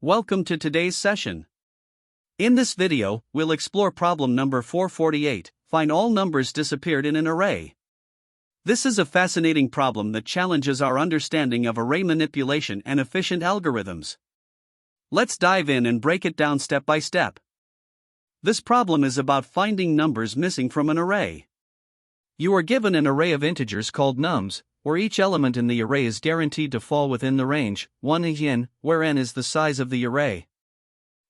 Welcome to today's session. In this video, we'll explore problem number 448, find all numbers disappeared in an array. This is a fascinating problem that challenges our understanding of array manipulation and efficient algorithms. Let's dive in and break it down step by step. This problem is about finding numbers missing from an array. You are given an array of integers called nums, where each element in the array is guaranteed to fall within the range 1 n, where n is the size of the array.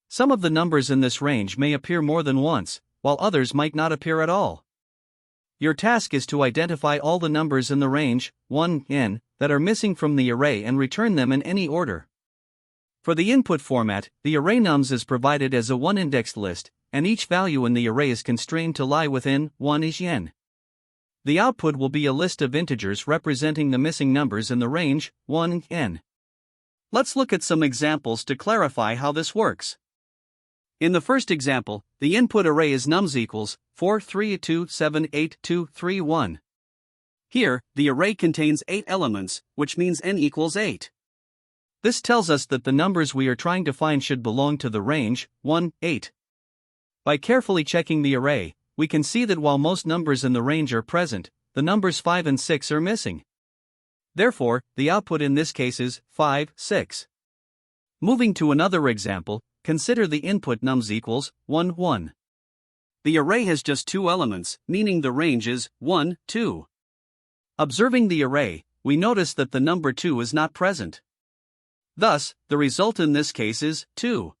Some of the numbers in this range may appear more than once, while others might not appear at all. Your task is to identify all the numbers in the range 1 n that are missing from the array and return them in any order. For the input format, the array nums is provided as a one-indexed list, and each value in the array is constrained to lie within 1 n. The output will be a list of integers representing the missing numbers in the range 1 n. Let's look at some examples to clarify how this works. In the first example, the input array is nums equals 4 3 2 7 8 2 3 1. Here, the array contains 8 elements, which means n equals 8. This tells us that the numbers we are trying to find should belong to the range 1, 8. By carefully checking the array, we can see that while most numbers in the range are present, the numbers 5 and 6 are missing. Therefore, the output in this case is 5, 6. Moving to another example, consider the input nums equals 1, 1. The array has just 2 elements, meaning the range is 1, 2. Observing the array, we notice that the number 2 is not present. Thus, the result in this case is 2.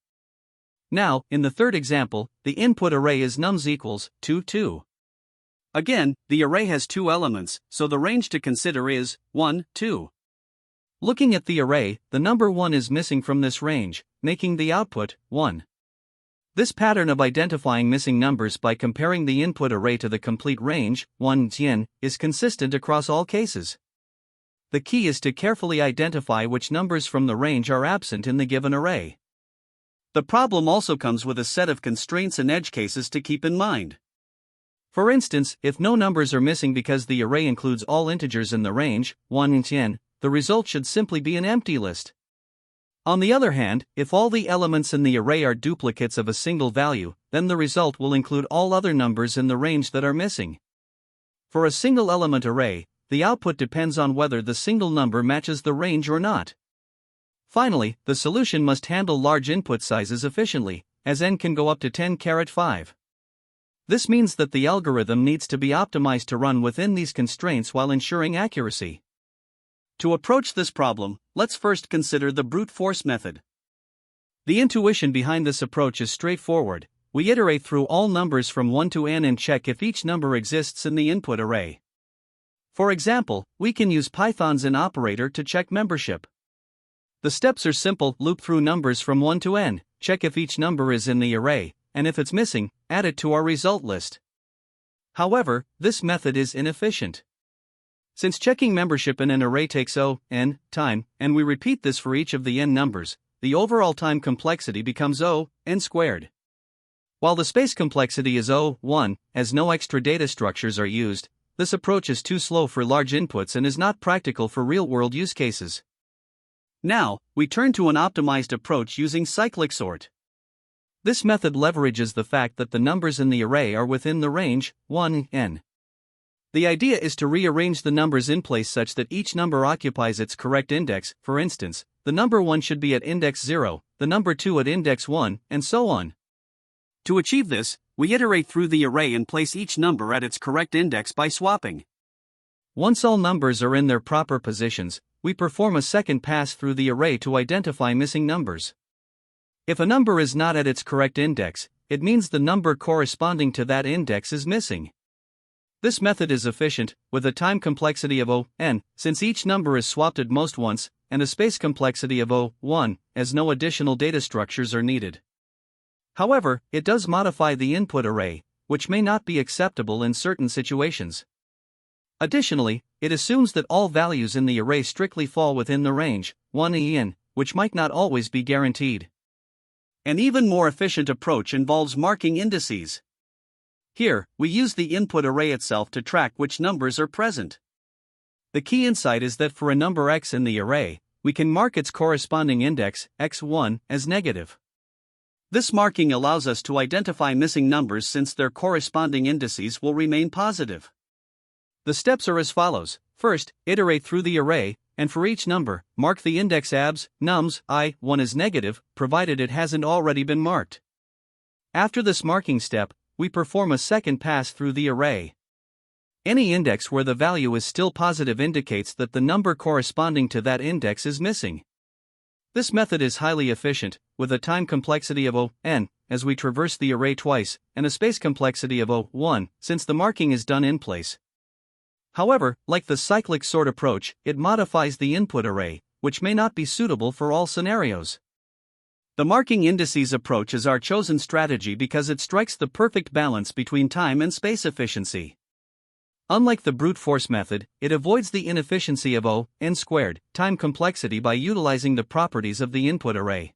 Now, in the third example, the input array is nums equals 2, 2. Again, the array has 2 elements, so the range to consider is 1, 2. Looking at the array, the number 1 is missing from this range, making the output 1. This pattern of identifying missing numbers by comparing the input array to the complete range 1 n is consistent across all cases. The key is to carefully identify which numbers from the range are absent in the given array. The problem also comes with a set of constraints and edge cases to keep in mind. For instance, if no numbers are missing because the array includes all integers in the range 1 n, the result should simply be an empty list. On the other hand, if all the elements in the array are duplicates of a single value, then the result will include all other numbers in the range that are missing. For a single element array, the output depends on whether the single number matches the range or not. Finally, the solution must handle large input sizes efficiently, as n can go up to 10⁻⁵. This means that the algorithm needs to be optimized to run within these constraints while ensuring accuracy. To approach this problem, let's first consider the brute force method. The intuition behind this approach is straightforward. We iterate through all numbers from 1 to n and check if each number exists in the input array. For example, we can use Python's in operator to check membership. The steps are simple: loop through numbers from 1 to n, check if each number is in the array, and if it's missing, add it to our result list. However, this method is inefficient. Since checking membership in an array takes n time, and we repeat this for each of the n numbers, the overall time complexity becomes n squared. While the space complexity is 1, as no extra data structures are used, this approach is too slow for large inputs and is not practical for real-world use cases. Now, we turn to an optimized approach using cyclic sort. This method leverages the fact that the numbers in the array are within the range 1 n. The idea is to rearrange the numbers in place such that each number occupies its correct index. For instance, the number 1 should be at index 0, the number 2 at index 1, and so on. To achieve this, we iterate through the array and place each number at its correct index by swapping. Once all numbers are in their proper positions, we perform a second pass through the array to identify missing numbers. If a number is not at its correct index, it means the number corresponding to that index is missing. This method is efficient, with a time complexity of n, since each number is swapped at most once, and a space complexity of 1, as no additional data structures are needed. However, it does modify the input array, which may not be acceptable in certain situations. Additionally, it assumes that all values in the array strictly fall within the range 1 en, which might not always be guaranteed. An even more efficient approach involves marking indices. Here, we use the input array itself to track which numbers are present. The key insight is that for a number x in the array, we can mark its corresponding index, x1, as negative. This marking allows us to identify missing numbers since their corresponding indices will remain positive. The steps are as follows. First, iterate through the array, and for each number, mark the index abs, nums, I1 as negative, provided it hasn't already been marked. After this marking step, we perform a second pass through the array. Any index where the value is still positive indicates that the number corresponding to that index is missing. This method is highly efficient, with a time complexity of O(n), as we traverse the array twice, and a space complexity of O(1), since the marking is done in place. However, like the cyclic sort approach, it modifies the input array, which may not be suitable for all scenarios. The marking indices approach is our chosen strategy because it strikes the perfect balance between time and space efficiency. Unlike the brute force method, it avoids the inefficiency of O(n²) time complexity by utilizing the properties of the input array.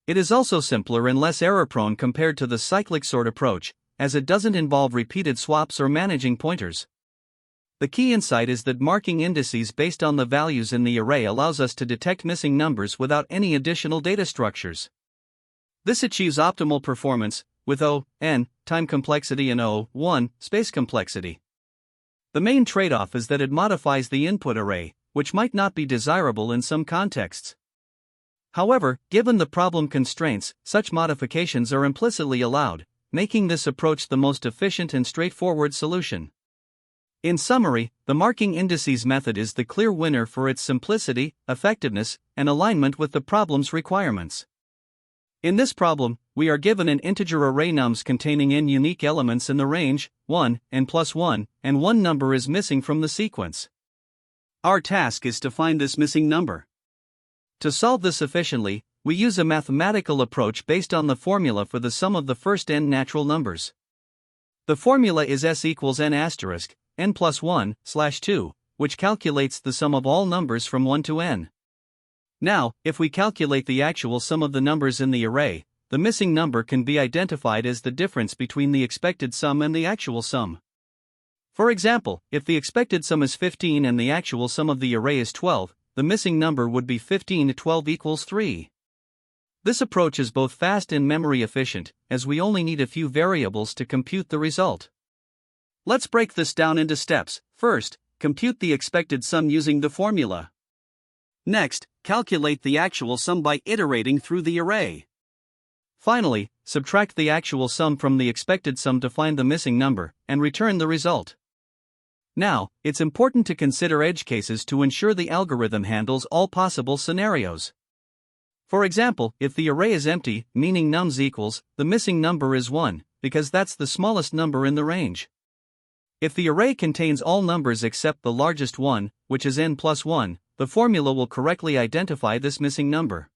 It is also simpler and less error-prone compared to the cyclic sort approach, as it doesn't involve repeated swaps or managing pointers. The key insight is that marking indices based on the values in the array allows us to detect missing numbers without any additional data structures. This achieves optimal performance, with O(n) time complexity and O(1) space complexity. The main trade-off is that it modifies the input array, which might not be desirable in some contexts. However, given the problem constraints, such modifications are implicitly allowed, making this approach the most efficient and straightforward solution. In summary, the marking indices method is the clear winner for its simplicity, effectiveness, and alignment with the problem's requirements. In this problem, we are given an integer array nums containing n unique elements in the range 1, n+1, and one number is missing from the sequence. Our task is to find this missing number. To solve this efficiently, we use a mathematical approach based on the formula for the sum of the first n natural numbers. The formula is s equals n asterisk, n+1/2, which calculates the sum of all numbers from 1 to n. Now, if we calculate the actual sum of the numbers in the array, the missing number can be identified as the difference between the expected sum and the actual sum. For example, if the expected sum is 15 and the actual sum of the array is 12, the missing number would be 15 to 12 equals 3. This approach is both fast and memory efficient, as we only need a few variables to compute the result. Let's break this down into steps. First, compute the expected sum using the formula. Next, calculate the actual sum by iterating through the array. Finally, subtract the actual sum from the expected sum to find the missing number, and return the result. Now, it's important to consider edge cases to ensure the algorithm handles all possible scenarios. For example, if the array is empty, meaning nums equals, the missing number is 1, because that's the smallest number in the range. If the array contains all numbers except the largest one, which is n+1, the formula will correctly identify this missing number.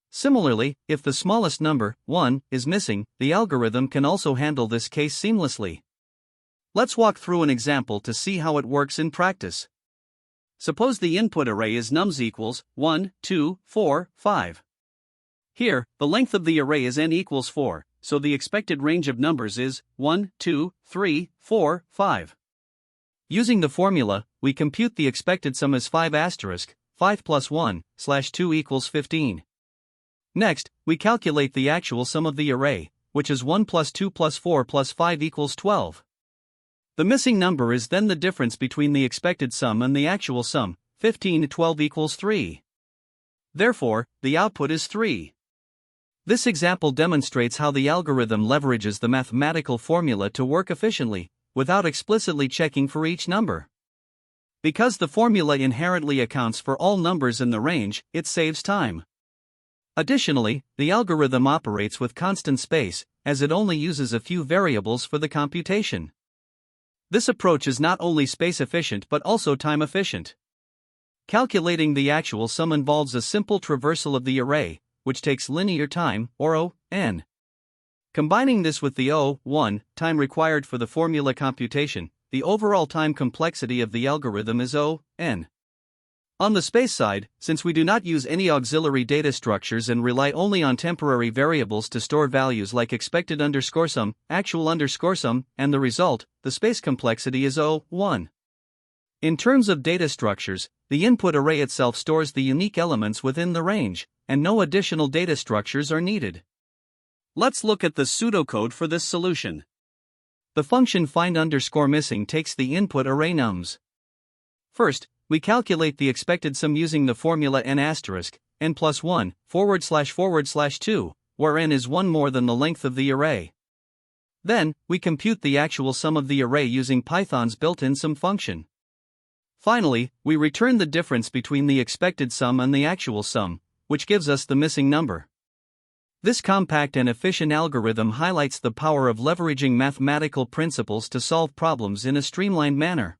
Similarly, if the smallest number, 1, is missing, the algorithm can also handle this case seamlessly. Let's walk through an example to see how it works in practice. Suppose the input array is nums equals 1, 2, 4, 5. Here, the length of the array is n equals 4, so the expected range of numbers is 1, 2, 3, 4, 5. Using the formula, we compute the expected sum as 5 asterisk, 5 plus 1/2 equals 15. Next, we calculate the actual sum of the array, which is 1 plus 2 plus 4 plus 5 equals 12. The missing number is then the difference between the expected sum and the actual sum, 15 to 12 equals 3. Therefore, the output is 3. This example demonstrates how the algorithm leverages the mathematical formula to work efficiently, without explicitly checking for each number. Because the formula inherently accounts for all numbers in the range, it saves time. Additionally, the algorithm operates with constant space, as it only uses a few variables for the computation. This approach is not only space efficient but also time efficient. Calculating the actual sum involves a simple traversal of the array, which takes linear time, or O(n). Combining this with the O(1) time required for the formula computation, the overall time complexity of the algorithm is O(n). On the space side, since we do not use any auxiliary data structures and rely only on temporary variables to store values like expected_sum, actual_sum, and the result, the space complexity is O(1). In terms of data structures, the input array itself stores the unique elements within the range, and no additional data structures are needed. Let's look at the pseudocode for this solution. The function find_missing takes the input array nums. First, we calculate the expected sum using the formula n plus 1, // 2, where n is 1 more than the length of the array. Then, we compute the actual sum of the array using Python's built-in sum function. Finally, we return the difference between the expected sum and the actual sum, which gives us the missing number. This compact and efficient algorithm highlights the power of leveraging mathematical principles to solve problems in a streamlined manner.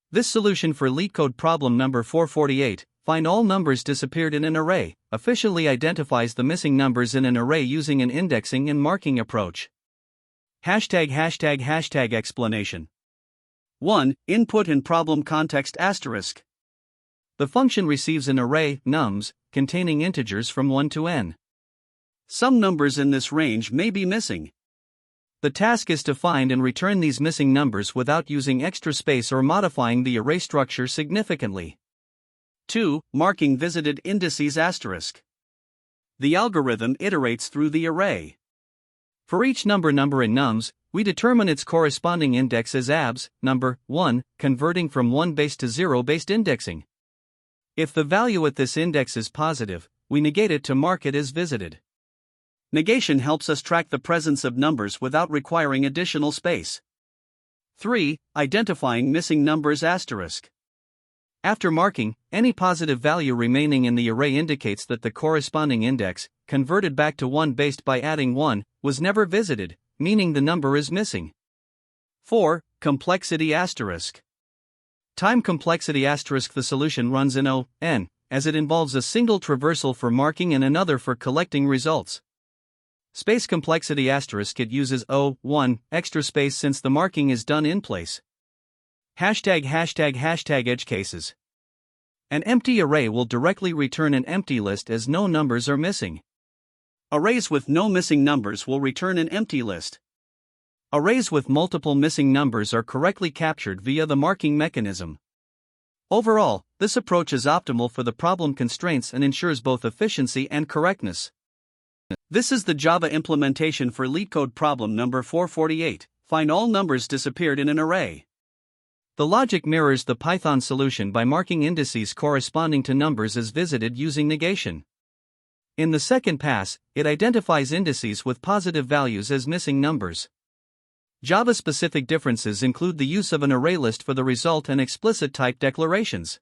This solution for LeetCode problem number 448, find all numbers disappeared in an array, efficiently identifies the missing numbers in an array using an indexing and marking approach. ###explanation. 1. Input in problem context *. The function receives an array, nums, containing integers from 1 to n. Some numbers in this range may be missing. The task is to find and return these missing numbers without using extra space or modifying the array structure significantly. 2. Marking visited indices *. The algorithm iterates through the array. For each number in nums, we determine its corresponding index as abs, number 1, converting from 1 base to 0 based indexing. If the value at this index is positive, we negate it to mark it as visited. Negation helps us track the presence of numbers without requiring additional space. 3. Identifying missing numbers *. After marking, any positive value remaining in the array indicates that the corresponding index, converted back to 1 based by adding 1, was never visited, meaning the number is missing. 4. Complexity *. Time complexity *. The solution runs in O(n), as it involves a single traversal for marking and another for collecting results. Space complexity *. It uses O(1) extra space since the marking is done in place. ### edge cases. An empty array will directly return an empty list as no numbers are missing. Arrays with no missing numbers will return an empty list. Arrays with multiple missing numbers are correctly captured via the marking mechanism. Overall, this approach is optimal for the problem constraints and ensures both efficiency and correctness. This is the Java implementation for LeetCode problem number 448, find all numbers disappeared in an array. The logic mirrors the Python solution by marking indices corresponding to numbers as visited using negation. In the second pass, it identifies indices with positive values as missing numbers. Java-specific differences include the use of an array list for the result and explicit type declarations.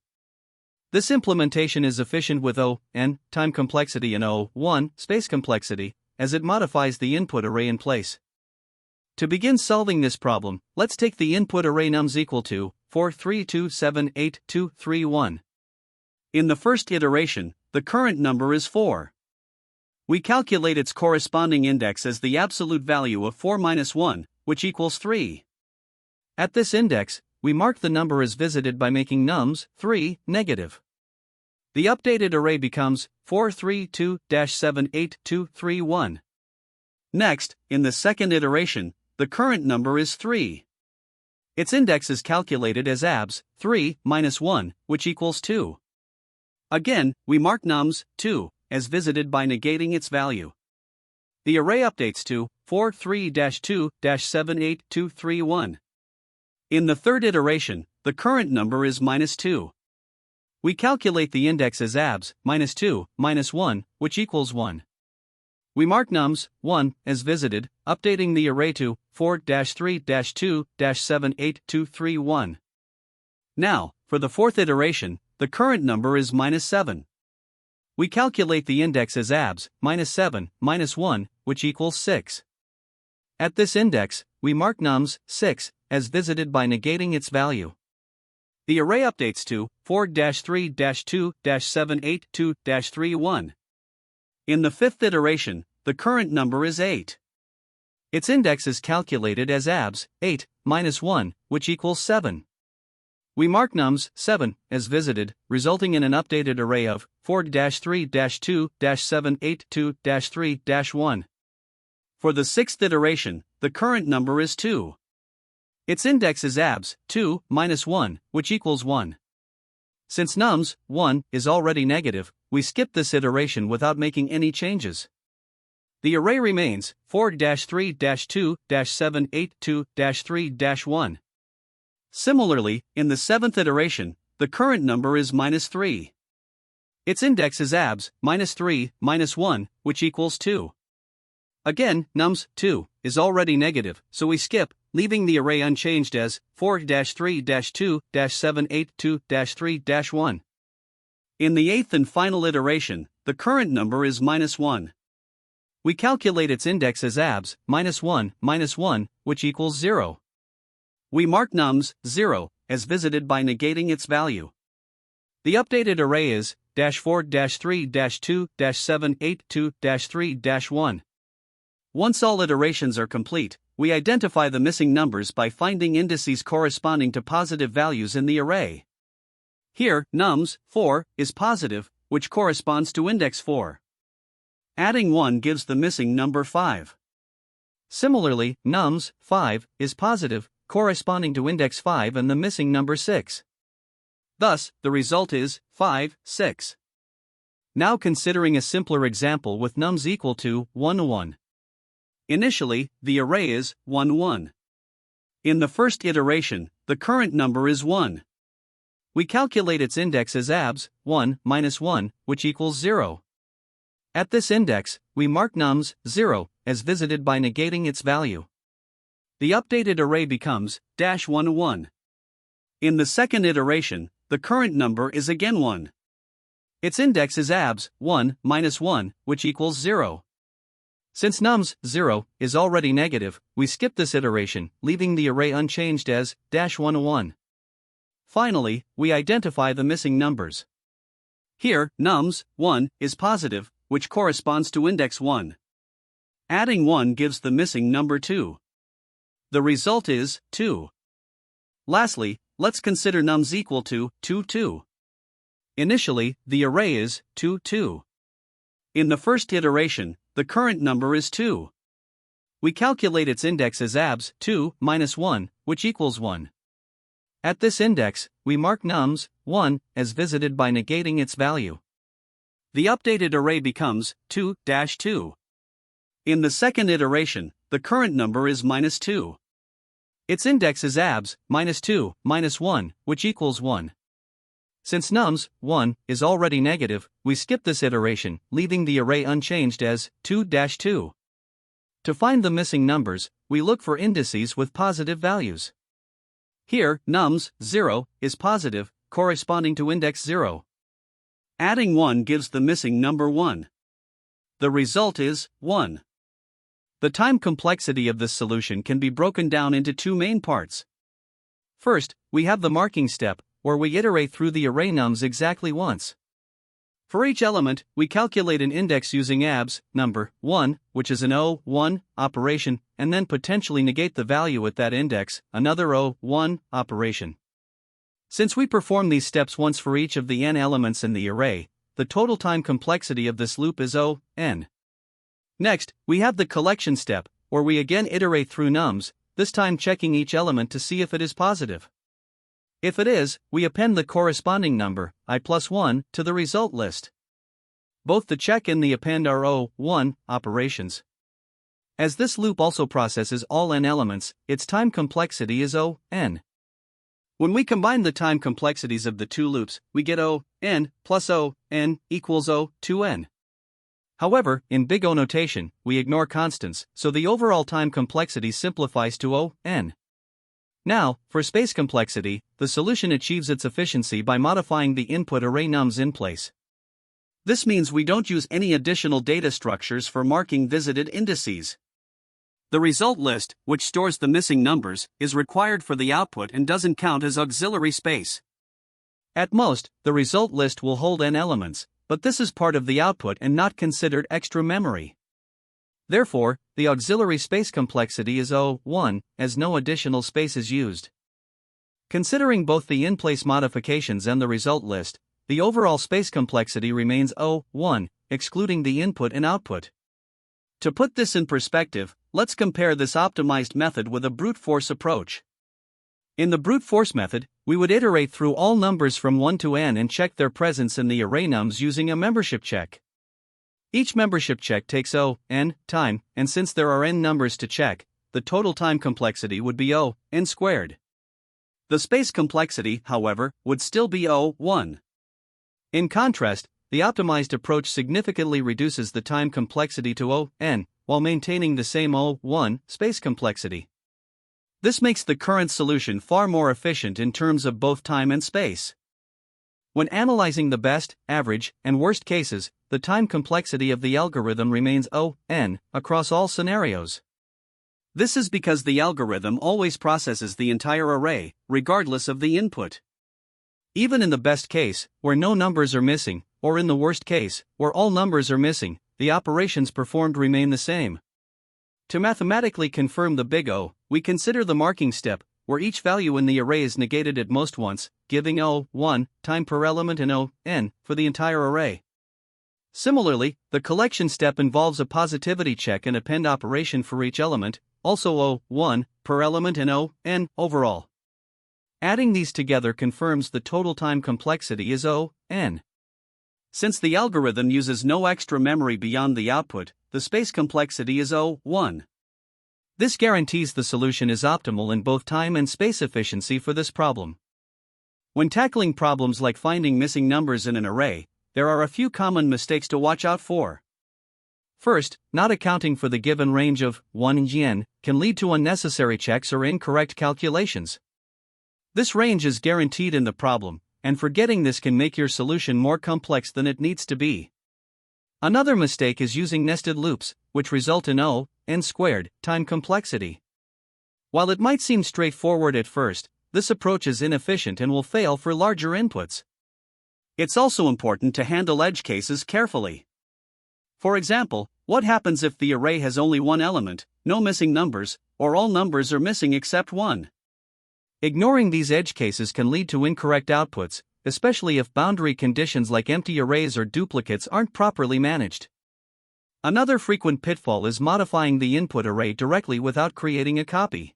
This implementation is efficient with O(n) time complexity and O(1) space complexity, as it modifies the input array in place. To begin solving this problem, let's take the input array nums equal to 432782231. In the first iteration, the current number is 4. We calculate its corresponding index as the absolute value of 4 minus 1, which equals 3. At this index, we mark the number as visited by making nums 3 negative. The updated array becomes 432-78231. Next, in the second iteration, the current number is 3. Its index is calculated as abs 3 minus 1, which equals 2. Again, we mark nums 2 as visited by negating its value. The array updates to 43-2-78231. In the third iteration, the current number is minus 2. We calculate the index as abs minus 2 minus 1, which equals 1. We mark nums 1 as visited, updating the array to 4-3-2-78231. Now, for the fourth iteration, the current number is minus 7. We calculate the index as abs minus 7 minus 1, which equals 6. At this index, we mark nums 6 as visited by negating its value. The array updates to 4-3-2-782-31. In the fifth iteration, the current number is 8. Its index is calculated as abs 8 minus 1, which equals 7. We mark nums 7 as visited, resulting in an updated array of 4-3-2-782-3-1. For the sixth iteration, the current number is 2. Its index is abs 2 minus 1, which equals 1. Since nums 1 is already negative, we skip this iteration without making any changes. The array remains 4-3-2-782-3-1. Similarly, in the seventh iteration, the current number is minus 3. Its index is abs minus 3 minus 1, which equals 2. Again, nums 2 is already negative, so we skip, leaving the array unchanged as 4-3-2-782-3-1. In the eighth and final iteration, the current number is minus 1. We calculate its index as abs minus 1, which equals 0. We mark nums 0 as visited by negating its value. The updated array is 4-3-2-782-3-1. Once all iterations are complete, we identify the missing numbers by finding indices corresponding to positive values in the array. Here, nums 4 is positive, which corresponds to index 4. Adding 1 gives the missing number 5. Similarly, nums 5 is positive, corresponding to index 5 and the missing number 6. Thus, the result is 5, 6. Now considering a simpler example with nums equal to 1, 1. Initially, the array is 1, 1. In the first iteration, the current number is 1. We calculate its index as abs 1 minus 1, which equals 0. At this index, we mark nums 0 as visited by negating its value. The updated array becomes -1, 1. In the second iteration, the current number is again 1. Its index is abs 1 minus 1, which equals 0. Since nums 0 is already negative, we skip this iteration, leaving the array unchanged as -1, 1. Finally, we identify the missing numbers. Here, nums 1 is positive, which corresponds to index 1. Adding 1 gives the missing number 2. The result is 2. Lastly, let's consider nums equal to 2, 2. Initially, the array is 2, 2. In the first iteration, the current number is 2. We calculate its index as abs 2 minus 1, which equals 1. At this index, we mark nums 1 as visited by negating its value. The updated array becomes 2, 2. In the second iteration, the current number is minus 2. Its index is abs minus 2 minus 1, which equals 1. Since nums 1 is already negative, we skip this iteration, leaving the array unchanged as 2, 2. To find the missing numbers, we look for indices with positive values. Here, nums 0 is positive, corresponding to index 0. Adding 1 gives the missing number 1. The result is 1. The time complexity of this solution can be broken down into two main parts. First, we have the marking step, where we iterate through the array nums exactly once. For each element, we calculate an index using abs number 1, which is an O1 operation, and then potentially negate the value at that index, another O1 operation. Since we perform these steps once for each of the n elements in the array, the total time complexity of this loop is O(n). Next, we have the collection step, where we again iterate through nums, this time checking each element to see if it is positive. If it is, we append the corresponding number, I plus 1, to the result list. Both the check and the append are O(1) operations. As this loop also processes all n elements, its time complexity is O(n). When we combine the time complexities of the two loops, we get O(n) plus O(n) equals O(2n). However, in big O notation, we ignore constants, so the overall time complexity simplifies to O(n). Now, for space complexity, the solution achieves its efficiency by modifying the input array nums in place. This means we don't use any additional data structures for marking visited indices. The result list, which stores the missing numbers, is required for the output and doesn't count as auxiliary space. At most, the result list will hold n elements, but this is part of the output and not considered extra memory. Therefore, the auxiliary space complexity is O(1), as no additional space is used. Considering both the in-place modifications and the result list, the overall space complexity remains O(1), excluding the input and output. To put this in perspective, let's compare this optimized method with a brute force approach. In the brute force method, we would iterate through all numbers from 1 to n and check their presence in the array nums using a membership check. Each membership check takes n time, and since there are n numbers to check, the total time complexity would be n squared. The space complexity, however, would still be 1. In contrast, the optimized approach significantly reduces the time complexity to n, while maintaining the same 1 space complexity. This makes the current solution far more efficient in terms of both time and space. When analyzing the best, average, and worst cases, the time complexity of the algorithm remains n across all scenarios. This is because the algorithm always processes the entire array, regardless of the input. Even in the best case, where no numbers are missing, or in the worst case, where all numbers are missing, the operations performed remain the same. To mathematically confirm the big O, we consider the marking step, where each value in the array is negated at most once, giving 1 time per element and n for the entire array. Similarly, the collection step involves a positivity check and append operation for each element, also 1 per element and n overall. Adding these together confirms the total time complexity is n. Since the algorithm uses no extra memory beyond the output, the space complexity is 1. This guarantees the solution is optimal in both time and space efficiency for this problem. When tackling problems like finding missing numbers in an array, there are a few common mistakes to watch out for. First, not accounting for the given range of 1 and n can lead to unnecessary checks or incorrect calculations. This range is guaranteed in the problem, and forgetting this can make your solution more complex than it needs to be. Another mistake is using nested loops, which result in n squared time complexity. While it might seem straightforward at first, this approach is inefficient and will fail for larger inputs. It's also important to handle edge cases carefully. For example, what happens if the array has only one element, no missing numbers, or all numbers are missing except 1? Ignoring these edge cases can lead to incorrect outputs, especially if boundary conditions like empty arrays or duplicates aren't properly managed. Another frequent pitfall is modifying the input array directly without creating a copy.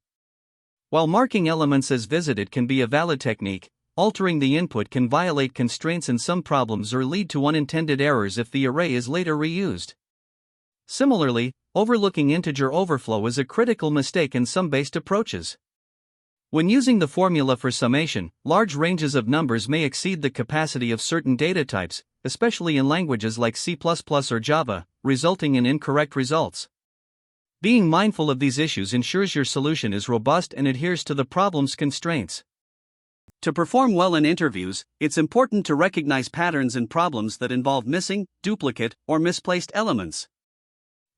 While marking elements as visited can be a valid technique, altering the input can violate constraints in some problems or lead to unintended errors if the array is later reused. Similarly, overlooking integer overflow is a critical mistake in some based approaches. When using the formula for summation, large ranges of numbers may exceed the capacity of certain data types, especially in languages like C++ or Java, resulting in incorrect results. Being mindful of these issues ensures your solution is robust and adheres to the problem's constraints. To perform well in interviews, it's important to recognize patterns in problems that involve missing, duplicate, or misplaced elements.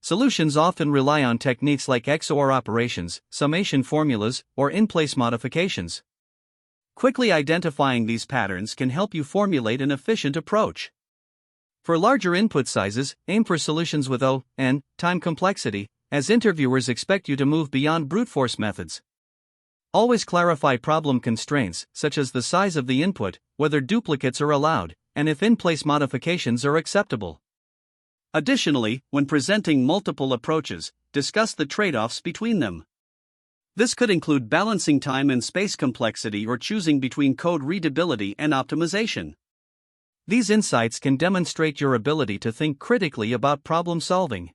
Solutions often rely on techniques like XOR operations, summation formulas, or in-place modifications. Quickly identifying these patterns can help you formulate an efficient approach. For larger input sizes, aim for solutions with n time complexity, as interviewers expect you to move beyond brute force methods. Always clarify problem constraints, such as the size of the input, whether duplicates are allowed, and if in-place modifications are acceptable. Additionally, when presenting multiple approaches, discuss the trade-offs between them. This could include balancing time and space complexity or choosing between code readability and optimization. These insights can demonstrate your ability to think critically about problem solving.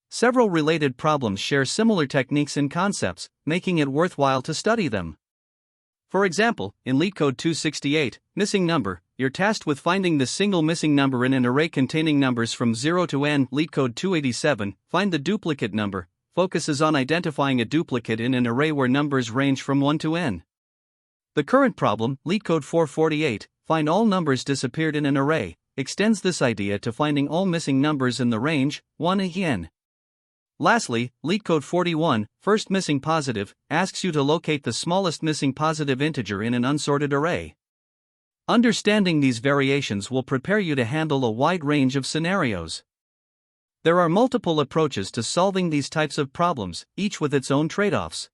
Several related problems share similar techniques and concepts, making it worthwhile to study them. For example, in LeetCode 268, Missing Number, you're tasked with finding the single missing number in an array containing numbers from 0 to n. LeetCode 287, Find the Duplicate Number, focuses on identifying a duplicate in an array where numbers range from 1 to n. The current problem, LeetCode 448, Find all numbers disappeared in an array, extends this idea to finding all missing numbers in the range 1 to n. Lastly, LeetCode 41, First Missing Positive, asks you to locate the smallest missing positive integer in an unsorted array. Understanding these variations will prepare you to handle a wide range of scenarios. There are multiple approaches to solving these types of problems, each with its own trade-offs.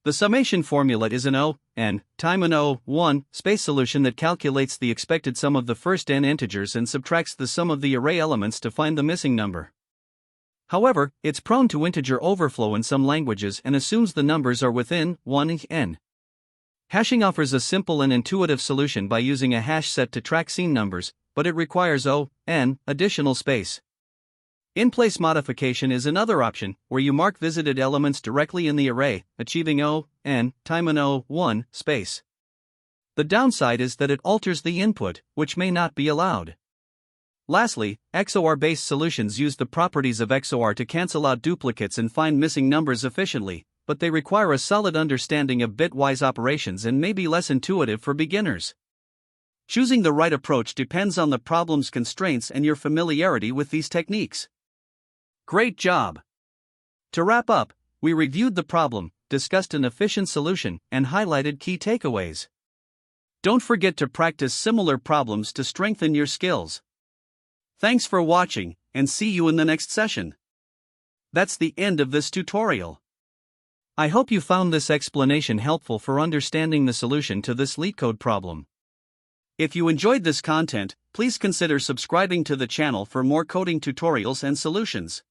The summation formula is an n time an 1 space solution that calculates the expected sum of the first n integers and subtracts the sum of the array elements to find the missing number. However, it's prone to integer overflow in some languages and assumes the numbers are within 1 and n. Hashing offers a simple and intuitive solution by using a hash set to track scene numbers, but it requires additional space. In-place modification is another option, where you mark visited elements directly in the array, achieving time an 1 space. The downside is that it alters the input, which may not be allowed. Lastly, XOR-based solutions use the properties of XOR to cancel out duplicates and find missing numbers efficiently, but they require a solid understanding of bitwise operations and may be less intuitive for beginners. Choosing the right approach depends on the problem's constraints and your familiarity with these techniques. Great job! To wrap up, we reviewed the problem, discussed an efficient solution, and highlighted key takeaways. Don't forget to practice similar problems to strengthen your skills. Thanks for watching, and see you in the next session. That's the end of this tutorial. I hope you found this explanation helpful for understanding the solution to this LeetCode problem. If you enjoyed this content, please consider subscribing to the channel for more coding tutorials and solutions.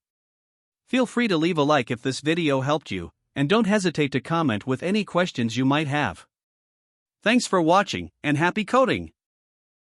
Feel free to leave a like if this video helped you, and don't hesitate to comment with any questions you might have. Thanks for watching, and happy coding!